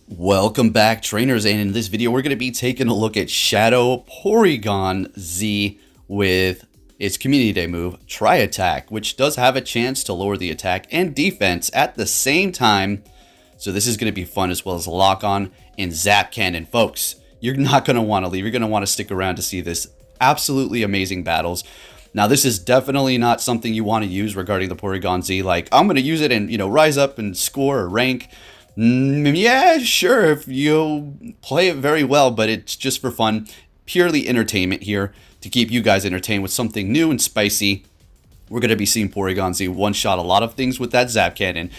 Welcome back, trainers, and in this video we're going to be taking a look at Shadow Porygon-Z with its Community Day move, Tri Attack, which does have a chance to lower the attack and defense at the same time. So this is going to be fun, as well as Lock On and Zap Cannon. Folks, you're not going to want to leave. You're going to want to stick around to see this absolutely amazing battles. Now, this is definitely not something you want to use regarding the Porygon-Z. Like, I'm going to use it and, rise up and score or rank. Yeah, sure, if you play it very well, but it's just for fun, purely entertainment here to keep you guys entertained with something new and spicy. We're going to be seeing Porygon-Z one-shot a lot of things with that Zap Cannon,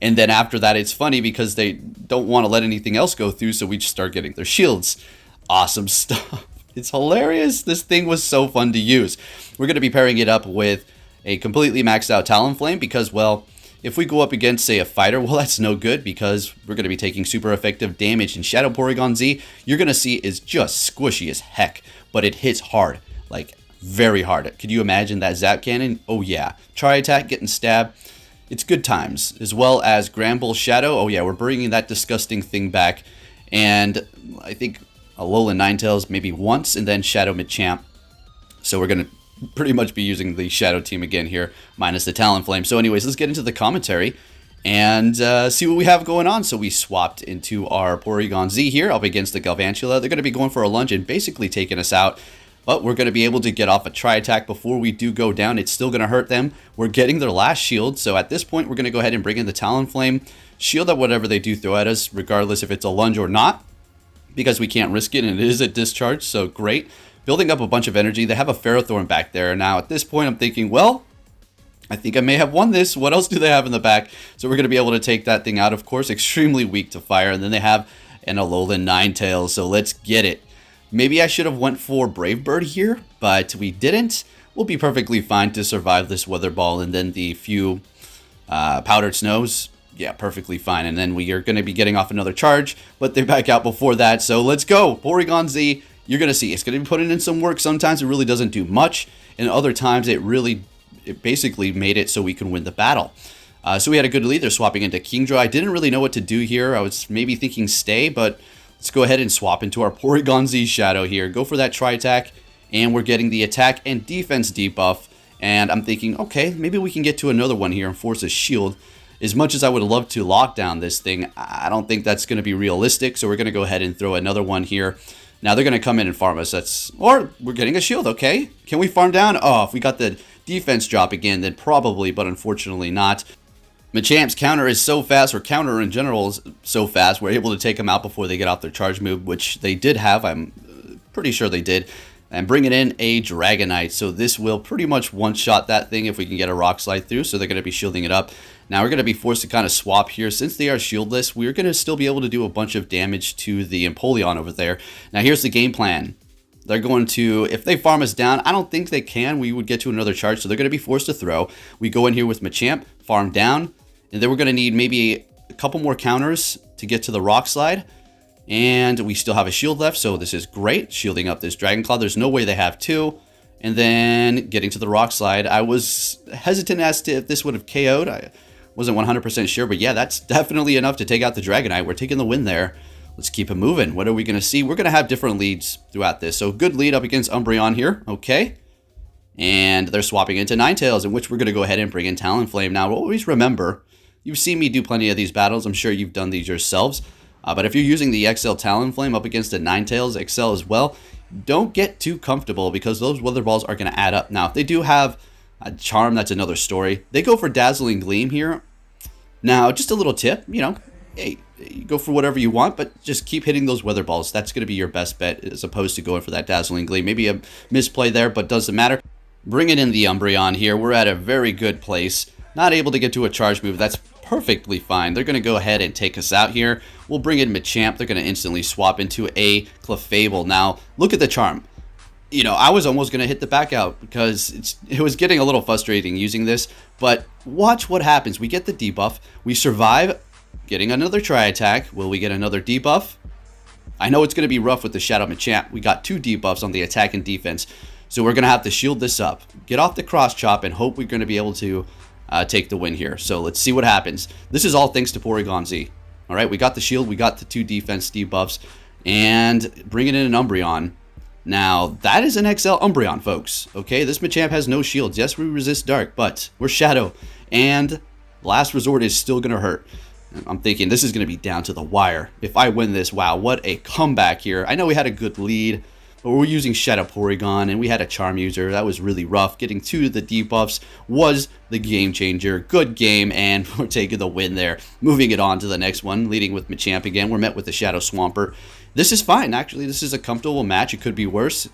and then after that it's funny because they don't want to let anything else go through, so we just start getting their shields. Awesome stuff. It's hilarious. This thing was so fun to use. We're going to be pairing it up with a completely maxed out Talonflame because, well, if we go up against, say, a fighter, well, that's no good because we're going to be taking super effective damage. And Shadow Porygon-Z, you're going to see, is just squishy as heck, but it hits hard, like very hard. Could you imagine that Zap Cannon? Oh, yeah. Tri Attack, getting stabbed. It's good times. As well as Granbull Shadow. Oh, yeah, we're bringing that disgusting thing back. And I think Alolan Ninetales maybe once, and then Shadow Machamp. So we're going to pretty much be using the Shadow team again here, minus the Talonflame. So anyways, let's get into the commentary and see what we have going on. So we swapped into our Porygon-Z here up against the Galvantula. They're going to be going for a lunge and basically taking us out. But we're going to be able to get off a Tri Attack before we do go down. It's still going to hurt them. We're getting their last shield. So at this point, we're going to go ahead and bring in the Talonflame. Shield up whatever they do throw at us, regardless if it's a lunge or not, because we can't risk it, and it is a discharge, so great. Building up a bunch of energy. They have a Ferrothorn back there. Now, at this point, I'm thinking, well, I think I may have won this. What else do they have in the back? So we're going to be able to take that thing out, of course. Extremely weak to fire. And then they have an Alolan Ninetales, so let's get it. Maybe I should have went for Brave Bird here, but we didn't. We'll be perfectly fine to survive this Weather Ball and then the few Powdered Snows. Yeah, perfectly fine. And then we are going to be getting off another charge, but they back out before that. So let's go. Porygon-Z. You're going to see it's going to be putting in some work. Sometimes it really doesn't do much, and other times it basically made it so we can win the battle. So we had a good lead. They're swapping into Kingdra. I didn't really know what to do here. I was maybe thinking stay, but let's go ahead and swap into our Porygon-Z Shadow here. Go for that Tri Attack, and we're getting the attack and defense debuff. And I'm thinking, okay, maybe we can get to another one here and force a shield. As much as I would love to lock down this thing, I don't think that's going to be realistic. So we're going to go ahead and throw another one here. Now they're going to come in and farm us. Or we're getting a shield, okay. Can we farm down? Oh, if we got the defense drop again, then probably, but unfortunately not. Machamp's counter is so fast, or counter in general is so fast, we're able to take them out before they get off their charge move, which they did have. I'm pretty sure they did. And bringing in a Dragonite. So this will pretty much one-shot that thing if we can get a Rock Slide through. So they're going to be shielding it up. Now we're going to be forced to kind of swap here. Since they are shieldless, we're going to still be able to do a bunch of damage to the Empoleon over there. Now here's the game plan. They're going to, if they farm us down, I don't think they can. We would get to another charge, so they're going to be forced to throw. We go in here with Machamp, farm down, and then we're going to need maybe a couple more counters to get to the Rock Slide. And we still have a shield left, so this is great. Shielding up this Dragon Claw. There's no way they have two. And then getting to the Rock Slide. I was hesitant as to if this would have KO'd. I wasn't 100% sure, but yeah, that's definitely enough to take out the Dragonite. We're taking the win there. Let's keep it moving. What are we going to see? We're going to have different leads throughout this. So good lead up against Umbreon here. Okay. And they're swapping into Ninetales, in which we're going to go ahead and bring in Talonflame. Now, always remember, you've seen me do plenty of these battles. I'm sure you've done these yourselves. But if you're using the XL Talonflame up against a Ninetales XL as well, don't get too comfortable because those Weather Balls are going to add up. Now, if they do have a Charm, that's another story. They go for Dazzling Gleam here. Now, just a little tip, hey, you go for whatever you want, but just keep hitting those Weather Balls. That's going to be your best bet as opposed to going for that Dazzling Gleam. Maybe a misplay there, but doesn't matter. Bringing in the Umbreon here. We're at a very good place. Not able to get to a charge move. That's perfectly fine. They're going to go ahead and take us out here. We'll bring in Machamp. They're going to instantly swap into a Clefable. Now, look at the charm. I was almost going to hit the back out because it was getting a little frustrating using this. But watch what happens. We get the debuff. We survive getting another Tri Attack. Will we get another debuff? I know it's going to be rough with the Shadow Machamp. We got two debuffs on the attack and defense. So we're going to have to shield this up. Get off the cross chop and hope we're going to be able to take the win here. So let's see what happens. This is all thanks to Porygon-Z. All right, we got the shield, we got the 2 defense debuffs, and bringing in an Umbreon. Now, that is an XL Umbreon, folks. Okay, this Machamp has no shields. Yes, we resist Dark, but we're Shadow, and Last Resort is still going to hurt. I'm thinking this is going to be down to the wire. If I win this, wow, what a comeback here. I know we had a good lead, but we're using Shadow Porygon, and we had a Charm User. That was really rough. Getting 2 of the debuffs was the game changer. Good game, and we're taking the win there. Moving it on to the next one, leading with Machamp again. We're met with the Shadow Swampert. This is fine, actually. This is a comfortable match. It could be worse.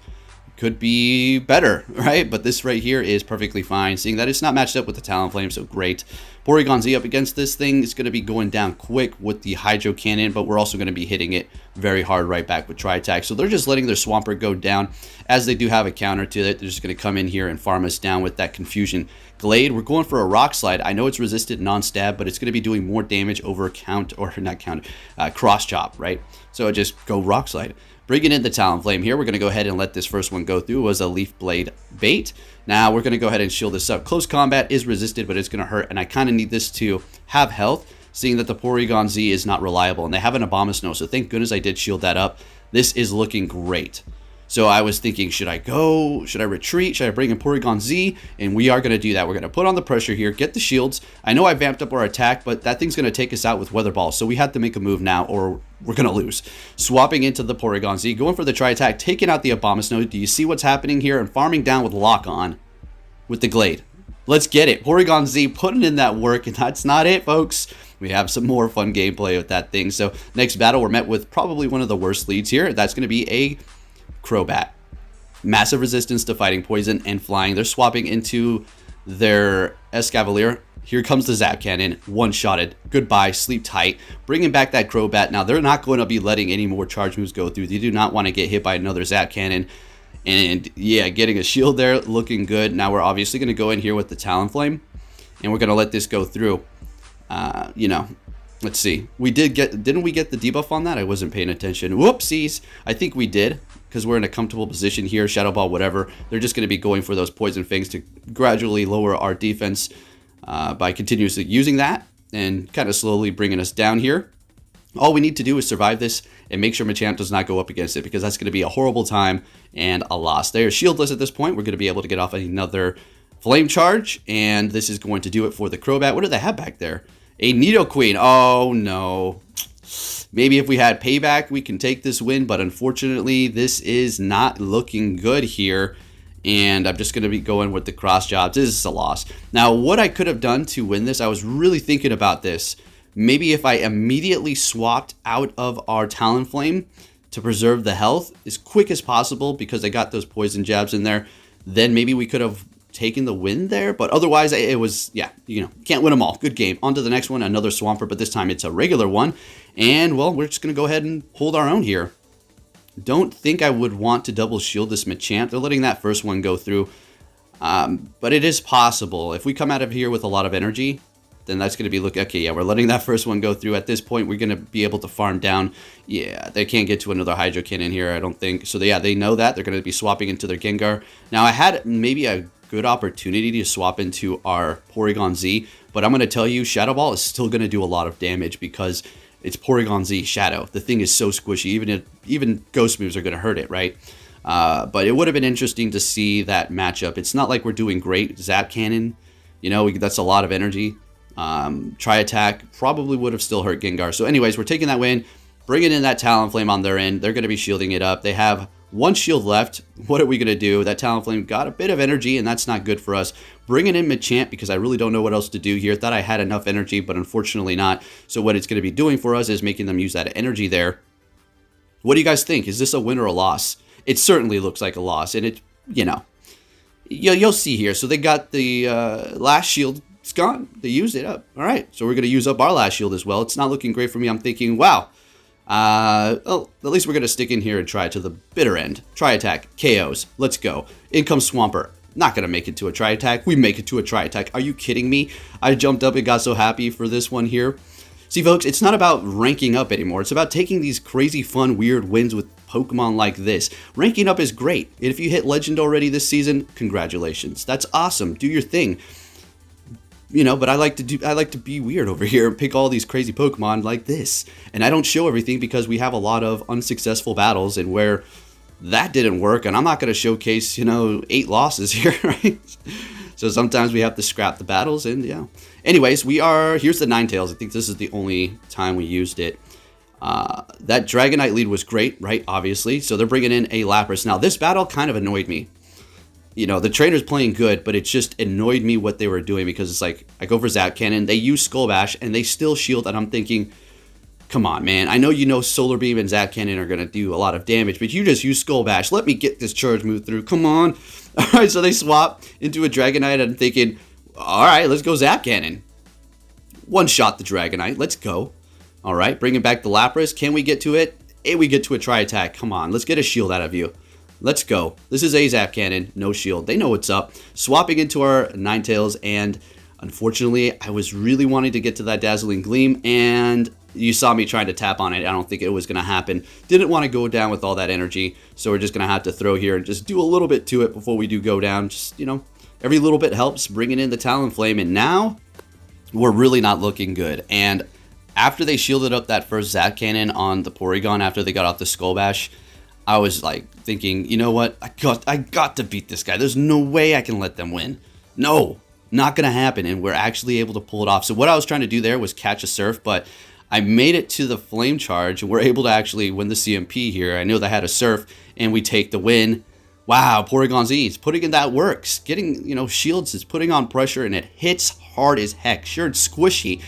Could be better, right? But this right here is perfectly fine, seeing that it's not matched up with the Talonflame, so great. Porygon-Z up against this thing is going to be going down quick with the Hydro Cannon, but we're also going to be hitting it very hard right back with Tri-Attack. So they're just letting their Swampert go down, as they do have a counter to it. They're just going to come in here and farm us down with that Confusion Glade. We're going for a Rock Slide. I know it's resisted non-stab, but it's going to be doing more damage over Cross Chop, right? So just go Rock Slide. Bringing in the Talonflame here, we're going to go ahead and let this first one go through. It was a Leaf Blade bait. Now we're going to go ahead and shield this up. Close combat is resisted, but it's going to hurt, and I kind of need this to have health, seeing that the Porygon-Z is not reliable, and they have an Obamasnow, so thank goodness I did shield that up. This is looking great. So I was thinking, should I go? Should I retreat? Should I bring in Porygon-Z? And we are going to do that. We're going to put on the pressure here, get the shields. I know I vamped up our attack, but that thing's going to take us out with Weather Ball. So we have to make a move now, or we're going to lose. Swapping into the Porygon-Z, going for the Tri-Attack, taking out the Obamasnow. Do you see what's happening here? And farming down with Lock On with the Glade. Let's get it. Porygon-Z putting in that work, and that's not it, folks. We have some more fun gameplay with that thing. So next battle, we're met with probably one of the worst leads here. That's going to be a Crobat. Massive resistance to fighting poison and flying. They're swapping into their Escavalier. Here comes the Zap Cannon. One-shotted. Goodbye. Sleep tight. Bringing back that Crobat. Now, they're not going to be letting any more charge moves go through. They do not want to get hit by another Zap Cannon. And, yeah, getting a shield there. Looking good. Now, we're obviously going to go in here with the Talonflame. And we're going to let this go through. Let's see. Didn't we get the debuff on that? I wasn't paying attention. Whoopsies. I think we did, because we're in a comfortable position here. Shadow Ball, whatever. They're just going to be going for those Poison Fangs to gradually lower our defense by continuously using that and kind of slowly bringing us down here. All we need to do is survive this and make sure Machamp does not go up against it, because that's going to be a horrible time and a loss. They are shieldless at this point. We're going to be able to get off another Flame Charge, and this is going to do it for the Crobat. What do they have back there? A Nidoqueen. Oh, no. Maybe if we had Payback, we can take this win, but unfortunately, this is not looking good here, and I'm just going to be going with the Cross Jobs. This is a loss. Now, what I could have done to win this, I was really thinking about this. Maybe if I immediately swapped out of our Talonflame to preserve the health as quick as possible, because I got those Poison Jabs in there, then maybe we could have taken the win there. But otherwise, it was, yeah, can't win them all. Good game. On to the next one, another Swampert, but this time it's a regular one. And, well, we're just going to go ahead and hold our own here. Don't think I would want to double shield this Machamp. They're letting that first one go through. But it is possible. If we come out of here with a lot of energy, then that's going to be, okay, yeah, we're letting that first one go through. At this point, we're going to be able to farm down. Yeah, they can't get to another Hydro Cannon here, I don't think. So, yeah, they know that. They're going to be swapping into their Gengar. Now, I had maybe a good opportunity to swap into our Porygon-Z, but I'm going to tell you, Shadow Ball is still going to do a lot of damage because it's Porygon-Z Shadow. The thing is so squishy. Even Ghost moves are going to hurt it, right? But it would have been interesting to see that matchup. It's not like we're doing great. Zap Cannon, that's a lot of energy. Tri-Attack probably would have still hurt Gengar. So anyways, we're taking that win, bringing in that Talonflame on their end. They're going to be shielding it up. They have one shield left. What are we going to do? That Talonflame got a bit of energy, and that's not good for us. Bringing in Machamp, because I really don't know what else to do here. Thought I had enough energy, but unfortunately not. So what it's going to be doing for us is making them use that energy there. What do you guys think? Is this a win or a loss? It certainly looks like a loss, and it, you'll see here. So they got the last shield. It's gone. They used it up. All right, so we're going to use up our last shield as well. It's not looking great for me. I'm thinking, wow. Well, at least we're going to stick in here and try to the bitter end. Tri-Attack, KOs. Let's go. In comes Swampert. Not going to make it to a Tri-Attack. We make it to a Tri-Attack. Are you kidding me? I jumped up and got so happy for this one here. See, folks, it's not about ranking up anymore. It's about taking these crazy, fun, weird wins with Pokemon like this. Ranking up is great. And if you hit Legend already this season, congratulations. That's awesome. Do your thing. you know, but I like to be weird over here and pick all these crazy Pokemon like this. And I don't show everything because we have a lot of unsuccessful battles and where that didn't work, and I'm not going to showcase, you know, 8 losses here, right? So sometimes we have to scrap the battles, and yeah. Anyways, here's the Ninetales. I think this is the only time we used it. That Dragonite lead was great, right? Obviously. So they're bringing in a Lapras. Now, this battle kind of annoyed me. You know, the trainer's playing good, but it just annoyed me what they were doing because it's like, I go for Zap Cannon, they use Skull Bash, and they still shield, and I'm thinking, come on, man. I know Solar Beam and Zap Cannon are going to do a lot of damage, but you just use Skull Bash. Let me get this charge move through. Come on. All right, so they swap into a Dragonite, and I'm thinking, all right, let's go Zap Cannon. One shot the Dragonite. Let's go. All right, bringing back the Lapras. Can we get to it? Hey, we get to a Tri-Attack. Come on, let's get a shield out of you. Let's go. This is a Zap Cannon. No shield. They know what's up. Swapping into our Ninetales, and unfortunately, I was really wanting to get to that Dazzling Gleam, and you saw me trying to tap on it. I don't think it was going to happen. Didn't want to go down with all that energy, so we're just going to have to throw here and just do a little bit to it before we do go down. Just, you know, every little bit helps, bringing in the Talonflame, and now we're really not looking good. And after they shielded up that first Zap Cannon on the Porygon after they got off the Skull Bash, I was like thinking, you know what? I got to beat this guy. There's no way I can let them win. No, not going to happen. And we're actually able to pull it off. So what I was trying to do there was catch a Surf, but I made it to the Flame Charge, and we're able to actually win the CMP here. I know they had a Surf, and we take the win. Wow, Porygon-Z is putting in that works. Getting, you know, shields is putting on pressure, and it hits hard as heck. Sure, it's squishy,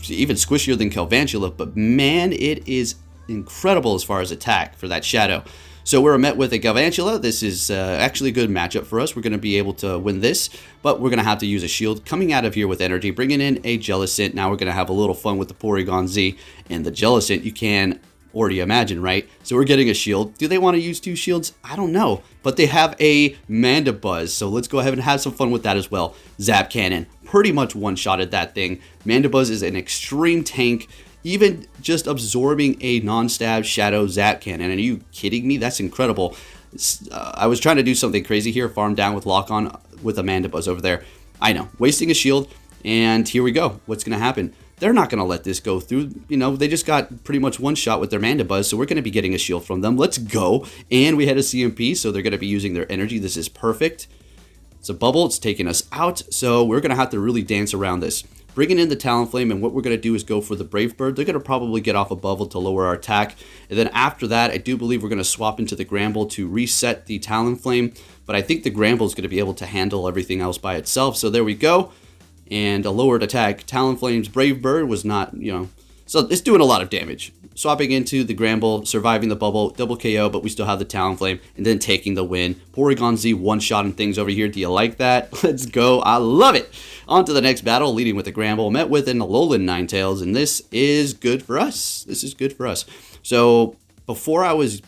even squishier than Galvantula, but man, it is incredible as far as attack for that Shadow. So we're met with a Galvantula. This is actually a good matchup for us. We're going to be able to win this, but we're going to have to use a shield. Coming out of here with energy, bringing in a Jellicent. Now we're going to have a little fun with the Porygon-Z and the Jellicent. You can already imagine, right? So we're getting a shield. Do they want to use 2 shields? I don't know, but they have a Mandibuzz, so let's go ahead and have some fun with that as well. Zap Cannon, pretty much one-shotted that thing. Mandibuzz is an extreme tank, even just absorbing a non-stab Shadow Zap Cannon. And are you kidding me? That's incredible. I was trying to do something crazy here, farm down with Lock-On with a Mandibuzz over there. I know, wasting a shield, and here we go. What's going to happen? They're not going to let this go through. You know, they just got pretty much one shot with their Mandibuzz, so we're going to be getting a shield from them. Let's go. And we had a CMP, so they're going to be using their energy. This is perfect. It's a bubble. It's taking us out, so we're going to have to really dance around this. Bringing in the Talonflame, and what we're going to do is go for the Brave Bird. They're going to probably get off a bubble to lower our attack. And then after that, I do believe we're going to swap into the Gramble to reset the Talonflame. But I think the Gramble is going to be able to handle everything else by itself. So there we go. And a lowered attack. Talonflame's Brave Bird was not, you know, so it's doing a lot of damage. Swapping into the Gramble, surviving the bubble, double KO, but we still have the Talonflame, and then taking the win. Porygon-Z one-shotting things over here. Do you like that? Let's go. I love it. On to the next battle, leading with the Gramble. Met with an Alolan Ninetales, and this is good for us. This is good for us. So before I was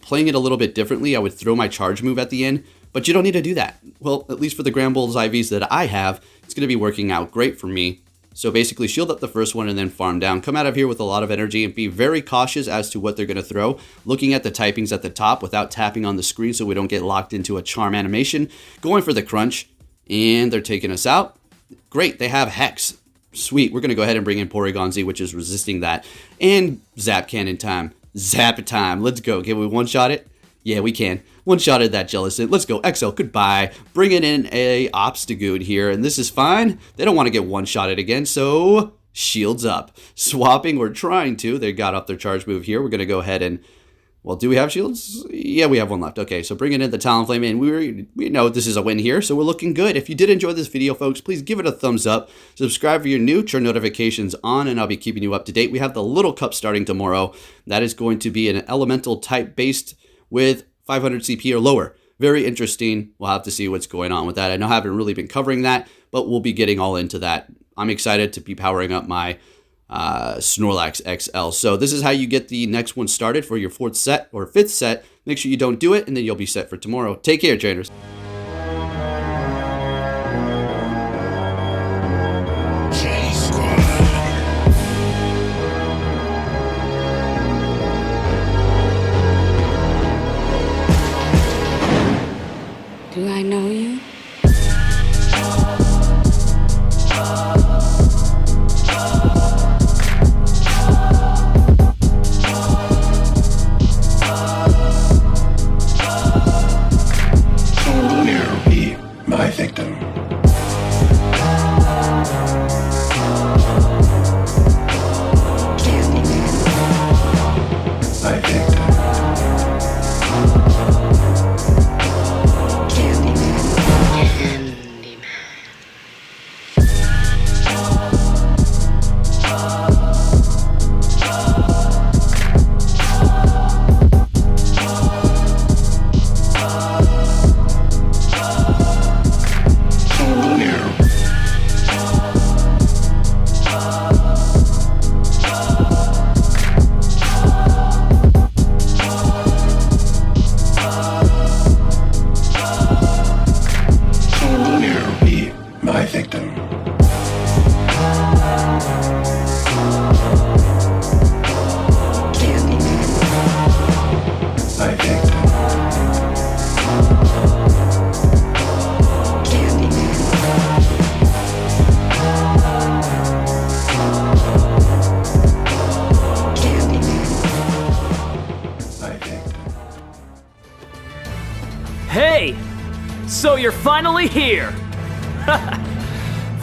playing it a little bit differently. I would throw my charge move at the end, but you don't need to do that. Well, at least for the Gramble's IVs that I have, it's going to be working out great for me. So basically shield up the first one and then farm down. Come out of here with a lot of energy and be very cautious as to what they're going to throw. Looking at the typings at the top without tapping on the screen so we don't get locked into a charm animation. Going for the crunch, and they're taking us out. Great, they have Hex. Sweet, we're going to go ahead and bring in Porygon-Z, which is resisting that. And Zap Cannon time. Zap it time. Let's go. Can we one-shot it? Yeah, we can. One-shotted that Jellicent. Let's go. XL, goodbye. Bringing in a Obstagoon here, and this is fine. They don't want to get one-shotted again, so shields up. Swapping, we're trying to. They got off their charge move here. We're going to go ahead and, well, do we have shields? Yeah, we have one left. Okay, so bringing in the Talonflame, and we know this is a win here, so we're looking good. If you did enjoy this video, folks, please give it a thumbs up. Subscribe if you're new, turn notifications on, and I'll be keeping you up to date. We have the Little Cup starting tomorrow. That is going to be an elemental type based with 500 CP or lower. Very interesting. We'll have to see what's going on with that. I know I haven't really been covering that, but we'll be getting all into that. I'm excited to be powering up my Snorlax XL. So this is how you get the next one started for your 4th set or 5th set. Make sure you don't do it, and then you'll be set for tomorrow. Take care, trainers. Do I know you? Hey! So you're finally here!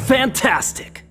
Fantastic!